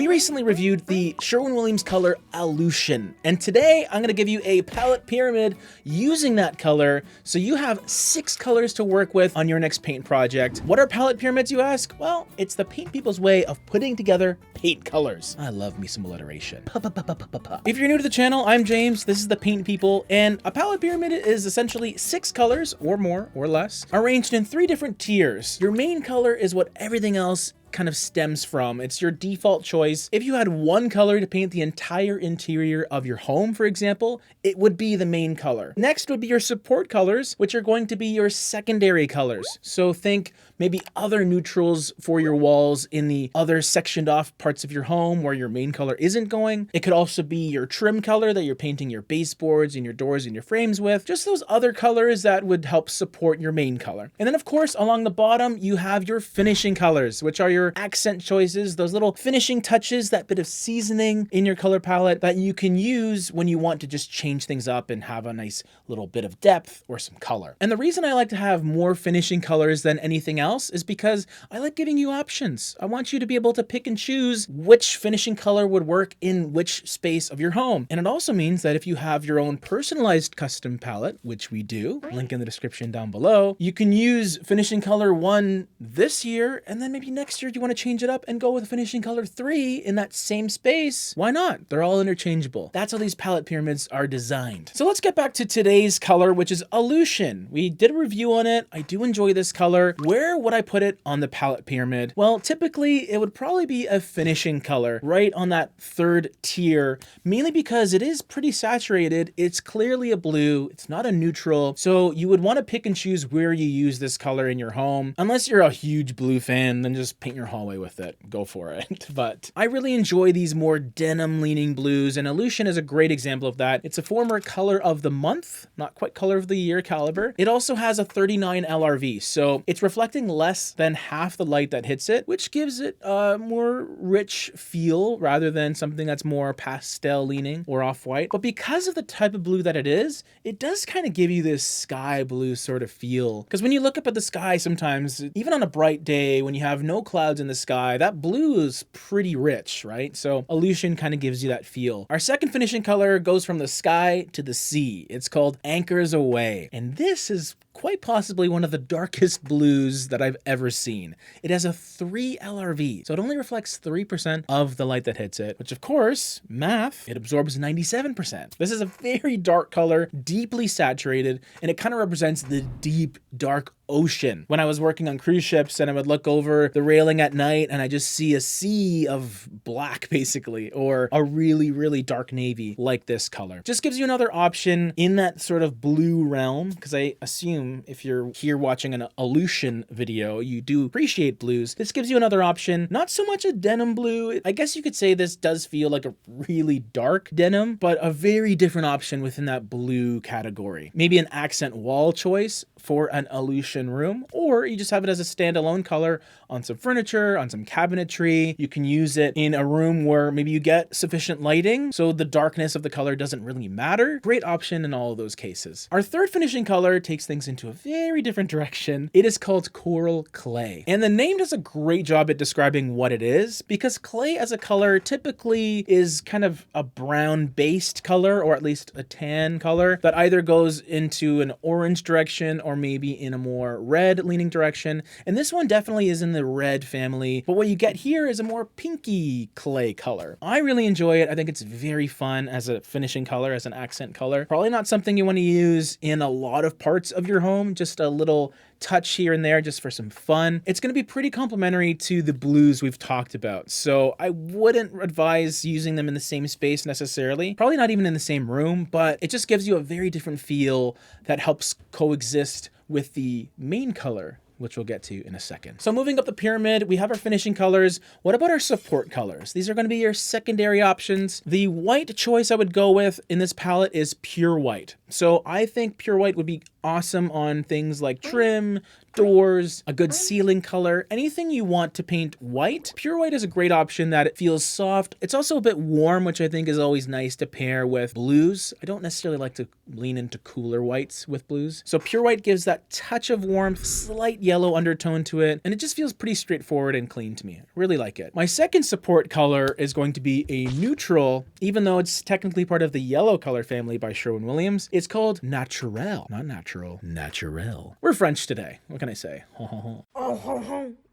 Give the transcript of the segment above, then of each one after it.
We recently reviewed the Sherwin-Williams color Aleutian, and today I'm going to give you a palette pyramid using that color, so you have 6 colors to work with on your next paint project. What are palette pyramids, you ask? Well, it's the paint people's way of putting together paint colors. I love me some alliteration. If you're new to the channel, I'm James, this is the Paint People, and a palette pyramid is essentially 6 colors, or more, or less, arranged in 3 different tiers. Your main color is what everything else kind of stems from. It's your default choice. If you had one color to paint the entire interior of your home, for example, it would be the main color. Next would be your support colors, which are going to be your secondary colors. So think maybe other neutrals for your walls in the other sectioned off parts of your home where your main color isn't going. It could also be your trim color that you're painting your baseboards and your doors and your frames with. Just those other colors that would help support your main color. And then of course, along the bottom, you have your finishing colors, which are your accent choices, those little finishing touches, that bit of seasoning in your color palette that you can use when you want to just change things up and have a nice little bit of depth or some color. And the reason I like to have more finishing colors than anything else is because I like giving you options. I want you to be able to pick and choose which finishing color would work in which space of your home. And it also means that if you have your own personalized custom palette, which we do, link in the description down below, you can use finishing color 1 this year, and then maybe next year you want to change it up and go with finishing color 3 in that same space. Why not? They're all interchangeable. That's how these palette pyramids are designed. So let's get back to today's color, which is Aleutian. We did a review on it. I do enjoy this color. Where would I put it on the palette pyramid? Well, typically it would probably be a finishing color right on that 3rd tier, mainly because it is pretty saturated. It's clearly a blue. It's not a neutral. So you would want to pick and choose where you use this color in your home. Unless you're a huge blue fan, then just paint your hallway with it. Go for it. But I really enjoy these more denim leaning blues, and Aleutian is a great example of that. It's a former color of the month, not quite color of the year caliber. It also has a 39 LRV, so it's reflecting less than half the light that hits it, which gives it a more rich feel rather than something that's more pastel leaning or off-white. But because of the type of blue that it does kind of give you this sky blue sort of feel. Because when you look up at the sky sometimes, even on a bright day when you have no clouds in the sky, that blue is pretty rich, right? So Aleutian kind of gives you that feel. Our second finishing color goes from the sky to the sea. It's called Anchors Away. And this is quite possibly one of the darkest blues that I've ever seen. It has a 3 LRV, so it only reflects 3% of the light that hits it, which of course, math, it absorbs 97%. This is a very dark color, deeply saturated, and it kind of represents the deep, dark ocean. When I was working on cruise ships and I would look over the railing at night and I just see a sea of black basically, or a really, really dark navy like this color. Just gives you another option in that sort of blue realm, because I assume if you're here watching an Aleutian video, you do appreciate blues. This gives you another option. Not so much a denim blue. I guess you could say this does feel like a really dark denim, but a very different option within that blue category. Maybe an accent wall choice for an Aleutian room, or you just have it as a standalone color on some furniture, on some cabinetry. You can use it in a room where maybe you get sufficient lighting, so the darkness of the color doesn't really matter. Great option in all of those cases. Our third finishing color takes things into a very different direction. It is called Coral Clay. And the name does a great job at describing what it is, because clay as a color typically is kind of a brown-based color, or at least a tan color, that either goes into an orange direction or maybe in a more red leaning direction. And this one definitely is in the red family, but what you get here is a more pinky clay color. I really enjoy it. I think it's very fun as a finishing color, as an accent color. Probably not something you want to use in a lot of parts of your home, just a little touch here and there just for some fun. It's going to be pretty complementary to the blues we've talked about, so I wouldn't advise using them in the same space necessarily, probably not even in the same room, but it just gives you a very different feel that helps coexist with the main color, which we'll get to in a second. So moving up the pyramid, we have our finishing colors. What about our support colors? These are going to be your secondary options. The white choice I would go with in this palette is pure white. So I think pure white would be awesome on things like trim, doors, a good ceiling color, anything you want to paint white. Pure white is a great option that it feels soft. It's also a bit warm, which I think is always nice to pair with blues. I don't necessarily like to lean into cooler whites with blues. So pure white gives that touch of warmth, slight yellow undertone to it, and it just feels pretty straightforward and clean to me. I really like it. My second support color is going to be a neutral, even though it's technically part of the yellow color family by Sherwin-Williams. It's called Naturel, not natural, Naturel. We're French today. What can I say?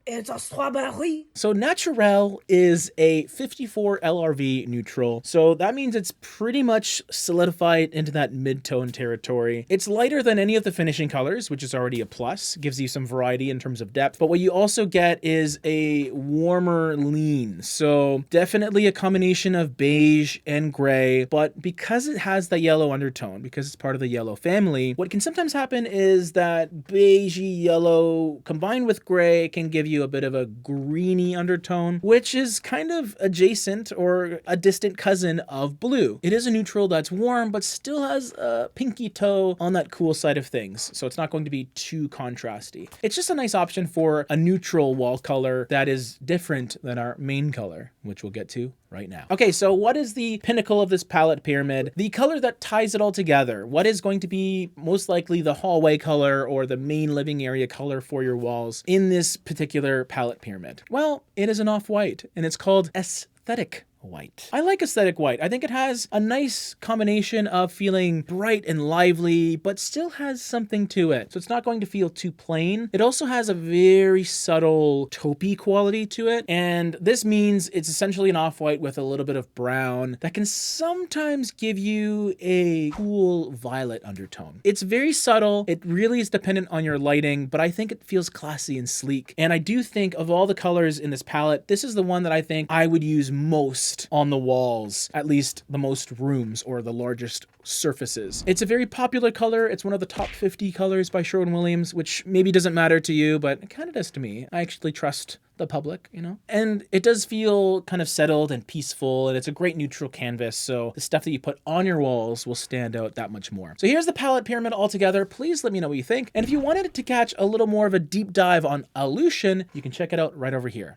It's a strawberry. So Naturel is a 54 LRV neutral. So that means it's pretty much solidified into that mid-tone territory. It's lighter than any of the finishing colors, which is already a plus. Gives you some variety in terms of depth. But what you also get is a warmer lean. So definitely a combination of beige and gray. But because it has the yellow undertone, because it's part of the yellow family, what can sometimes happen is that beigey yellow combined with gray can give you a bit of a greeny undertone, which is kind of adjacent or a distant cousin of blue. It is a neutral that's warm, but still has a pinky toe on that cool side of things. So it's not going to be too contrasty. It's just a nice option for a neutral wall color that is different than our main color, which we'll get to right now. Okay, so what is the pinnacle of this palette pyramid? The color that ties it all together. What is going to be most likely the hallway color or the main living area color for your walls in this particular palette pyramid? Well, it is an off-white, and it's called Athetic White. I like Athetic White. I think it has a nice combination of feeling bright and lively, but still has something to it. So it's not going to feel too plain. It also has a very subtle taupey quality to it. And this means it's essentially an off-white with a little bit of brown that can sometimes give you a cool violet undertone. It's very subtle. It really is dependent on your lighting, but I think it feels classy and sleek. And I do think of all the colors in this palette, this is the one that I think I would use most on the walls, at least the most rooms or the largest surfaces. It's a very popular color. It's one of the top 50 colors by Sherwin-Williams, which maybe doesn't matter to you, but it kind of does to me. I actually trust the public, you know? And it does feel kind of settled and peaceful, and it's a great neutral canvas, so the stuff that you put on your walls will stand out that much more. So here's the palette pyramid all together. Please let me know what you think. And if you wanted to catch a little more of a deep dive on Aleutian, you can check it out right over here.